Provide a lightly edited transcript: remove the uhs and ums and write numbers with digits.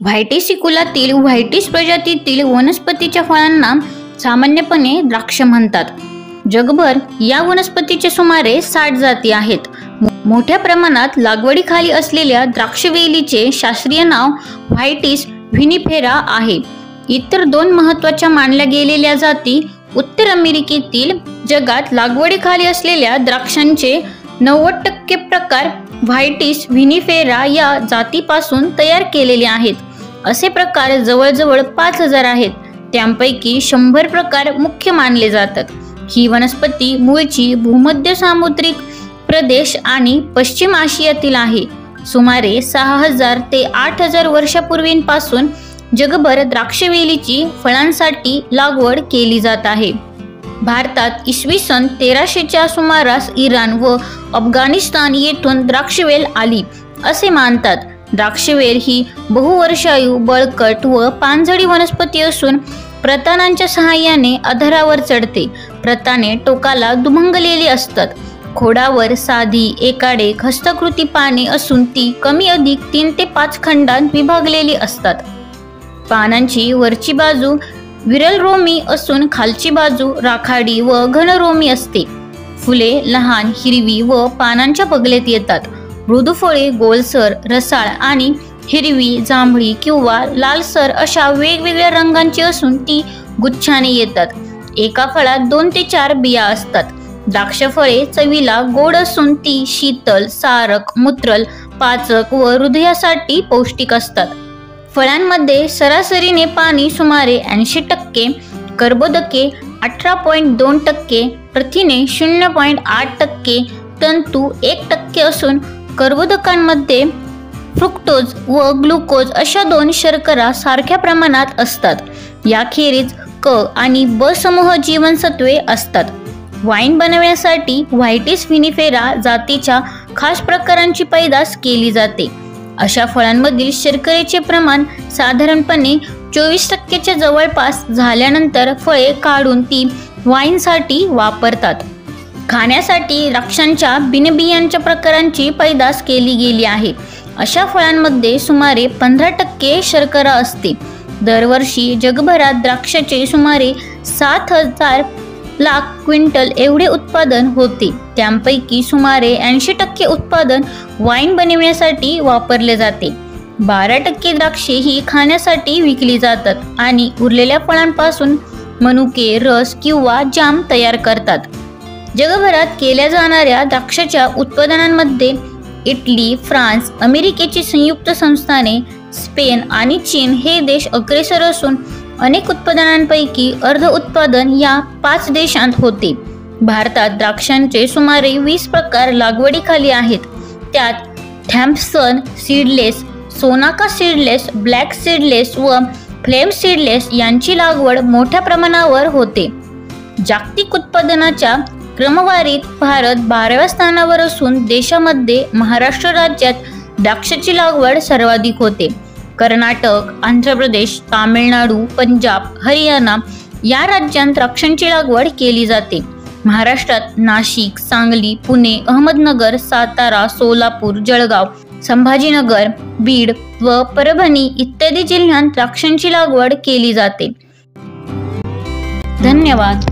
व्हायटिस सिकुलातील व्हायटिस प्रजातीतील वनस्पतीच्या फळांना सामान्यपणे द्राक्ष म्हणतात। जगभर या वनस्पतीचे सुमारे 60 जाती आहेत। मोठ्या प्रमाणात लागवडीखाली असलेल्या द्राक्षवेलीचे शास्त्रीय नाव व्हायटिस व्हिनिफेरा आहे। इतर 2 महत्त्वाच्या मानल्या गेलेल्या जाती उत्तर अमेरिकेतील जगात लागवडीखाली असलेल्या द्राक्षांचे 90% प्रकार व्हायटिस व्हिनिफेरा या जातीपासून तयार केलेले आहेत। असे प्रकार जवळजवळ 5000 आहेत। त्यांपैकी 100 प्रकार मुख्य मानले जातात। ही वनस्पती मूळची भूमध्य सामुद्रिक प्रदेश आणि पश्चिम आशियातील आहे। सुमारे 6000 ते 8000 वर्षापूर्वीपासून जगभर द्राक्षवेलीची फळांसाठी लागवड केली जात आहे। भारतात इसवी सन 1300च्या सुमारास इराण व अफगाणिस्तान येथून द्राक्षवेल आली असे मानतात। द्राक्षवेल ही बहुवर्षायू बळकट व पानझडी वनस्पती असून प्रतानांच्या सहाय्याने आधारावर चढते। प्रताने टोकाला दुमंगलेली असतात। खोडावर साधी एकाडे हस्तकृती पाने असून ती कमी अधिक 3 ते 5 खंडांत विभागलेली असतात। पानांची वरची बाजू विरलरोमी असून खालची बाजू राखाडी व घनरोमी असते। फुले लहान हिरवी व पानांच्या बगलेत येतात। मृदू फळे गोलसर रसाळ आणि हिरवी जांभळी किंवा लालसर अशा वेगवेगळ्या रंगांची असून ती गुच्छाने येतात। एका फळात 2 ते 4 बिया असतात। द्राक्ष फळे चवीला गोड असून ती शीतल सारक मूत्रल पाचक व हृदयासाठी पौष्टिक असतात। फळांमध्ये सरासरीने पाणी सुमारे 80%, कर्बोदके 18.2%, प्रथिने 0.8%, तंतू 1% असून कर्बोदकांमध्ये फ्रुक्टोज व ग्लुकोज अशा 2 शर्करा सारख्या प्रमाणात असतात। याखेरीज क आणि ब समूह जीवनसत्वे असतात। वाईन बनवण्यासाठी व्हायटिस व्हिनिफेरा जातीच्या खास प्रकारांची पैदास केली जाते। अशा फळांमधील शर्करेचे प्रमाण साधारणपणे 24%च्या जवळपास झाल्यानंतर फळे काढून ती वाईनसाठी वापरतात। खाण्यासाठी द्राक्षांच्या बिनबियांच्या प्रकारांची पैदास केली गेली आहे। अशा फळांमध्ये सुमारे 15% शर्करा असते। दरवर्षी जगभरात द्राक्षाचे सुमारे 7000 लाख क्विंटल एवढे उत्पादन होते। त्यांपैकी सुमारे 80% उत्पादन वाईन बनवण्यासाठी वापरले जाते। 12% द्राक्षे ही खाण्यासाठी विकली जातात आणि उरलेल्या फळांपासून मनुके रस किंवा जाम तयार करतात। जगभरात केल्या जाणाऱ्या द्राक्षाच्या उत्पादनांमध्ये इटली, फ्रान्स, अमेरिकेची संयुक्त संस्थाने, स्पेन आणि चीन हे देश अग्रेसर असून अनेक उत्पादनांपैकी अर्ध उत्पादन या 5 देशांत होते। भारतात द्राक्षांचे सुमारे 20 प्रकार लागवडीखाली आहेत। त्यात Thompson seedless, Sonaka seedless, black seedless व फ्लेम सीडलेस यांची लागवड मोठ्या प्रमाणावर होते। जागतिक उत्पादनाच्या क्रमवारीत भारत 12व्या स्थानावर असून देशामध्ये महाराष्ट्र राज्यात द्राक्षाची लागवड सर्वाधिक होते। कर्नाटक, आंध्र प्रदेश, तामिळनाडू, पंजाब, हरियाणा या राज्यांत द्राक्षांची लागवड केली जाते। महाराष्ट्रात नाशिक, सांगली, पुणे, अहमदनगर, सातारा, सोलापूर, जळगाव, संभाजीनगर, बीड व परभणी इत्यादी जिल्ह्यांत द्राक्षांची लागवड केली जाते। धन्यवाद।